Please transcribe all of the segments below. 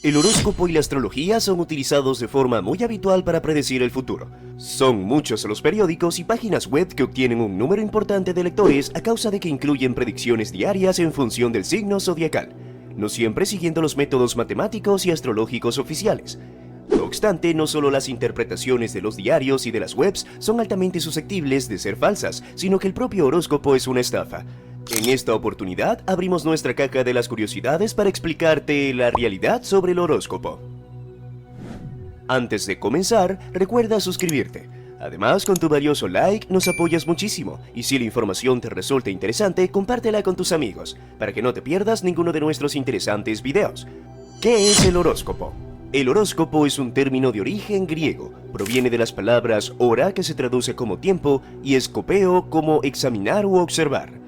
El horóscopo y la astrología son utilizados de forma muy habitual para predecir el futuro. Son muchos los periódicos y páginas web que obtienen un número importante de lectores a causa de que incluyen predicciones diarias en función del signo zodiacal, no siempre siguiendo los métodos matemáticos y astrológicos oficiales. No obstante, no solo las interpretaciones de los diarios y de las webs son altamente susceptibles de ser falsas, sino que el propio horóscopo es una estafa. En esta oportunidad abrimos nuestra caja de las curiosidades para explicarte la realidad sobre el horóscopo. Antes de comenzar, recuerda suscribirte. Además, con tu valioso like nos apoyas muchísimo, y si la información te resulta interesante, compártela con tus amigos, para que no te pierdas ninguno de nuestros interesantes videos. ¿Qué es el horóscopo? El horóscopo es un término de origen griego. Proviene de las palabras hora, que se traduce como tiempo, y escopeo, como examinar u observar.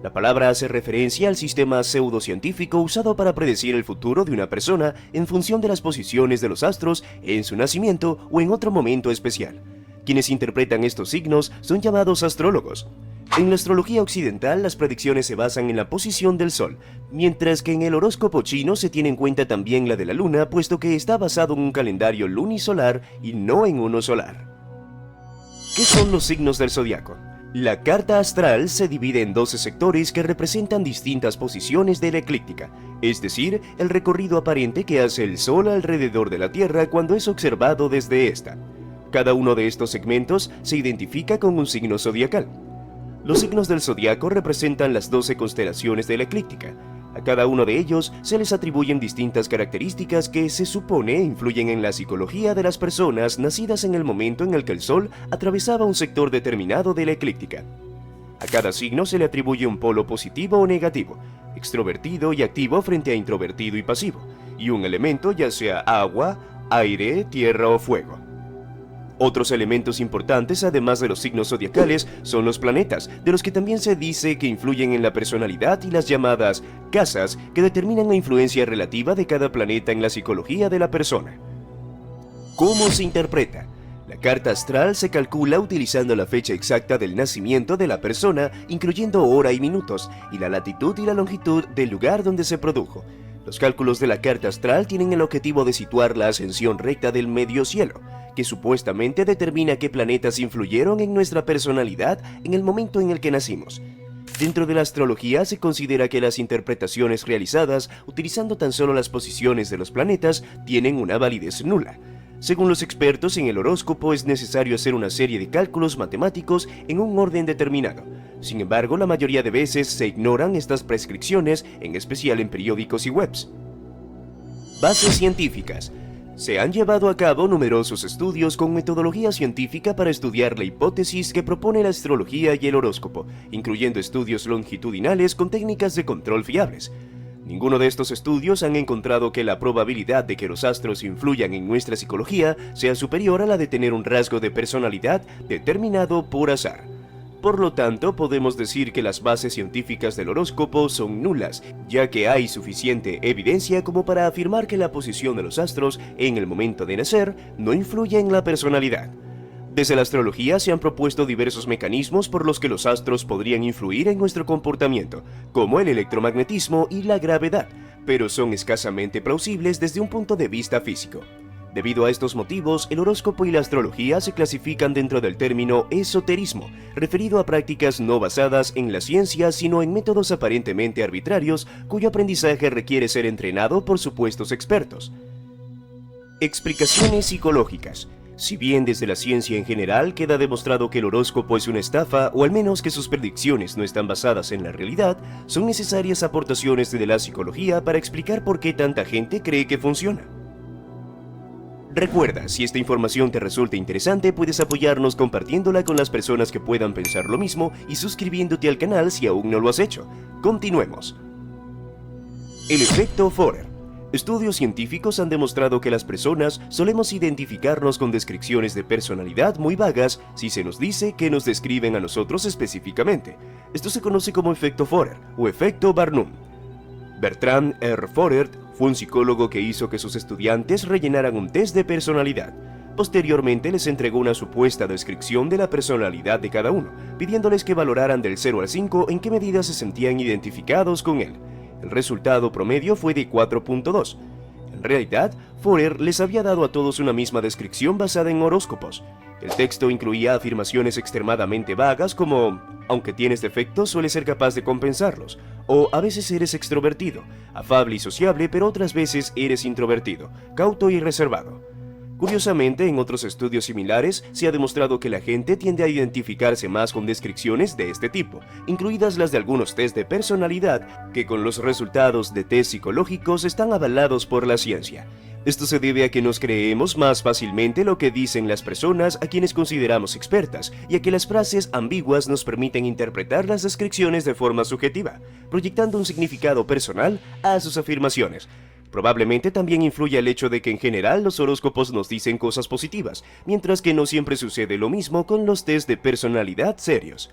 La palabra hace referencia al sistema pseudocientífico usado para predecir el futuro de una persona en función de las posiciones de los astros en su nacimiento o en otro momento especial. Quienes interpretan estos signos son llamados astrólogos. En la astrología occidental, las predicciones se basan en la posición del Sol, mientras que en el horóscopo chino se tiene en cuenta también la de la Luna, puesto que está basado en un calendario lunisolar y no en uno solar. ¿Qué son los signos del zodiaco? La carta astral se divide en 12 sectores que representan distintas posiciones de la eclíptica, es decir, el recorrido aparente que hace el Sol alrededor de la Tierra cuando es observado desde esta. Cada uno de estos segmentos se identifica con un signo zodiacal. Los signos del zodiaco representan las 12 constelaciones de la eclíptica. A cada uno de ellos se les atribuyen distintas características que se supone influyen en la psicología de las personas nacidas en el momento en el que el Sol atravesaba un sector determinado de la eclíptica. A cada signo se le atribuye un polo positivo o negativo, extrovertido y activo frente a introvertido y pasivo, y un elemento ya sea agua, aire, tierra o fuego. Otros elementos importantes, además de los signos zodiacales, son los planetas, de los que también se dice que influyen en la personalidad, y las llamadas casas, que determinan la influencia relativa de cada planeta en la psicología de la persona. ¿Cómo se interpreta? La carta astral se calcula utilizando la fecha exacta del nacimiento de la persona, incluyendo hora y minutos, y la latitud y la longitud del lugar donde se produjo. Los cálculos de la carta astral tienen el objetivo de situar la ascensión recta del medio cielo, que supuestamente determina qué planetas influyeron en nuestra personalidad en el momento en el que nacimos. Dentro de la astrología se considera que las interpretaciones realizadas utilizando tan solo las posiciones de los planetas tienen una validez nula. Según los expertos en el horóscopo, es necesario hacer una serie de cálculos matemáticos en un orden determinado. Sin embargo, la mayoría de veces se ignoran estas prescripciones, en especial en periódicos y webs. Bases científicas. Se han llevado a cabo numerosos estudios con metodología científica para estudiar la hipótesis que propone la astrología y el horóscopo, incluyendo estudios longitudinales con técnicas de control fiables. Ninguno de estos estudios han encontrado que la probabilidad de que los astros influyan en nuestra psicología sea superior a la de tener un rasgo de personalidad determinado por azar. Por lo tanto, podemos decir que las bases científicas del horóscopo son nulas, ya que hay suficiente evidencia como para afirmar que la posición de los astros en el momento de nacer no influye en la personalidad. Desde la astrología se han propuesto diversos mecanismos por los que los astros podrían influir en nuestro comportamiento, como el electromagnetismo y la gravedad, pero son escasamente plausibles desde un punto de vista físico. Debido a estos motivos, el horóscopo y la astrología se clasifican dentro del término esoterismo, referido a prácticas no basadas en la ciencia, sino en métodos aparentemente arbitrarios, cuyo aprendizaje requiere ser entrenado por supuestos expertos. Explicaciones psicológicas. Si bien desde la ciencia en general queda demostrado que el horóscopo es una estafa, o al menos que sus predicciones no están basadas en la realidad, son necesarias aportaciones de la psicología para explicar por qué tanta gente cree que funciona. Recuerda, si esta información te resulta interesante, puedes apoyarnos compartiéndola con las personas que puedan pensar lo mismo y suscribiéndote al canal si aún no lo has hecho. Continuemos. El efecto Forer. Estudios científicos han demostrado que las personas solemos identificarnos con descripciones de personalidad muy vagas si se nos dice que nos describen a nosotros específicamente. Esto se conoce como efecto Forer o efecto Barnum. Bertrand R. Forer fue un psicólogo que hizo que sus estudiantes rellenaran un test de personalidad. Posteriormente les entregó una supuesta descripción de la personalidad de cada uno, pidiéndoles que valoraran del 0 al 5 en qué medida se sentían identificados con él. El resultado promedio fue de 4.2. En realidad, Forer les había dado a todos una misma descripción basada en horóscopos. El texto incluía afirmaciones extremadamente vagas como: aunque tienes defectos, sueles ser capaz de compensarlos, o a veces eres extrovertido, afable y sociable, pero otras veces eres introvertido, cauto y reservado. Curiosamente, en otros estudios similares se ha demostrado que la gente tiende a identificarse más con descripciones de este tipo, incluidas las de algunos test de personalidad, que con los resultados de test psicológicos están avalados por la ciencia. Esto se debe a que nos creemos más fácilmente lo que dicen las personas a quienes consideramos expertas, y a que las frases ambiguas nos permiten interpretar las descripciones de forma subjetiva, proyectando un significado personal a sus afirmaciones. Probablemente también influye el hecho de que en general los horóscopos nos dicen cosas positivas, mientras que no siempre sucede lo mismo con los test de personalidad serios.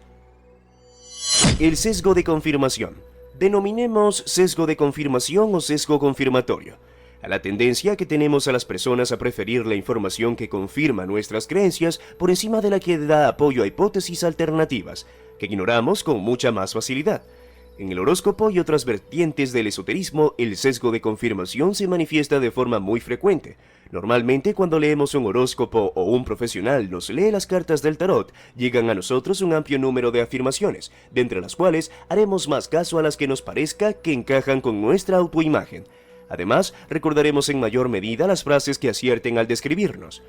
El sesgo de confirmación. Denominemos sesgo de confirmación o sesgo confirmatorio a la tendencia que tenemos a las personas a preferir la información que confirma nuestras creencias por encima de la que da apoyo a hipótesis alternativas, que ignoramos con mucha más facilidad. En el horóscopo y otras vertientes del esoterismo, el sesgo de confirmación se manifiesta de forma muy frecuente. Normalmente, cuando leemos un horóscopo o un profesional nos lee las cartas del tarot, llegan a nosotros un amplio número de afirmaciones, de entre las cuales haremos más caso a las que nos parezca que encajan con nuestra autoimagen. Además, recordaremos en mayor medida las frases que acierten al describirnos.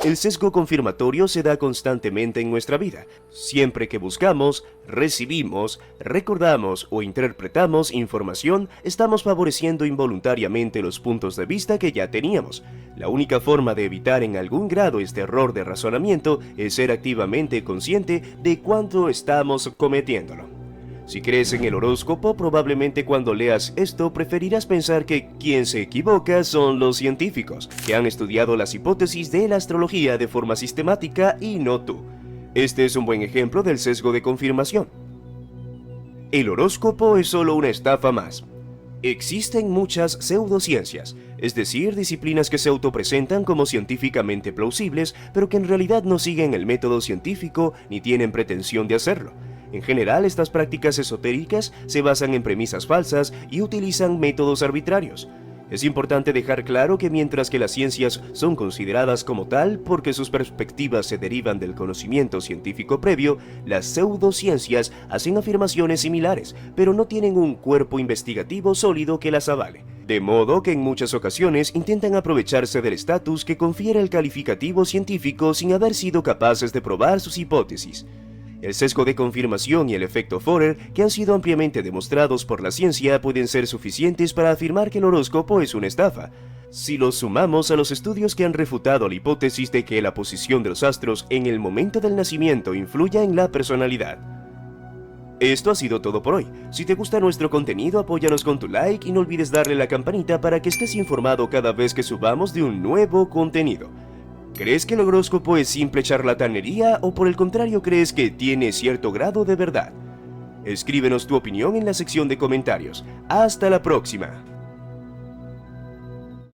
El sesgo confirmatorio se da constantemente en nuestra vida. Siempre que buscamos, recibimos, recordamos o interpretamos información, estamos favoreciendo involuntariamente los puntos de vista que ya teníamos. La única forma de evitar en algún grado este error de razonamiento es ser activamente consciente de cuánto estamos cometiéndolo. Si crees en el horóscopo, probablemente cuando leas esto preferirás pensar que quien se equivoca son los científicos, que han estudiado las hipótesis de la astrología de forma sistemática y no tú. Este es un buen ejemplo del sesgo de confirmación. El horóscopo es solo una estafa más. Existen muchas pseudociencias, es decir, disciplinas que se autopresentan como científicamente plausibles, pero que en realidad no siguen el método científico ni tienen pretensión de hacerlo. En general, estas prácticas esotéricas se basan en premisas falsas y utilizan métodos arbitrarios. Es importante dejar claro que mientras que las ciencias son consideradas como tal porque sus perspectivas se derivan del conocimiento científico previo, las pseudociencias hacen afirmaciones similares, pero no tienen un cuerpo investigativo sólido que las avale. De modo que en muchas ocasiones intentan aprovecharse del estatus que confiere el calificativo científico sin haber sido capaces de probar sus hipótesis. El sesgo de confirmación y el efecto Forer, que han sido ampliamente demostrados por la ciencia, pueden ser suficientes para afirmar que el horóscopo es una estafa. Si los sumamos a los estudios que han refutado la hipótesis de que la posición de los astros en el momento del nacimiento influya en la personalidad. Esto ha sido todo por hoy. Si te gusta nuestro contenido, apóyanos con tu like y no olvides darle a la campanita para que estés informado cada vez que subamos de un nuevo contenido. ¿Crees que el horóscopo es simple charlatanería o por el contrario crees que tiene cierto grado de verdad? Escríbenos tu opinión en la sección de comentarios. ¡Hasta la próxima!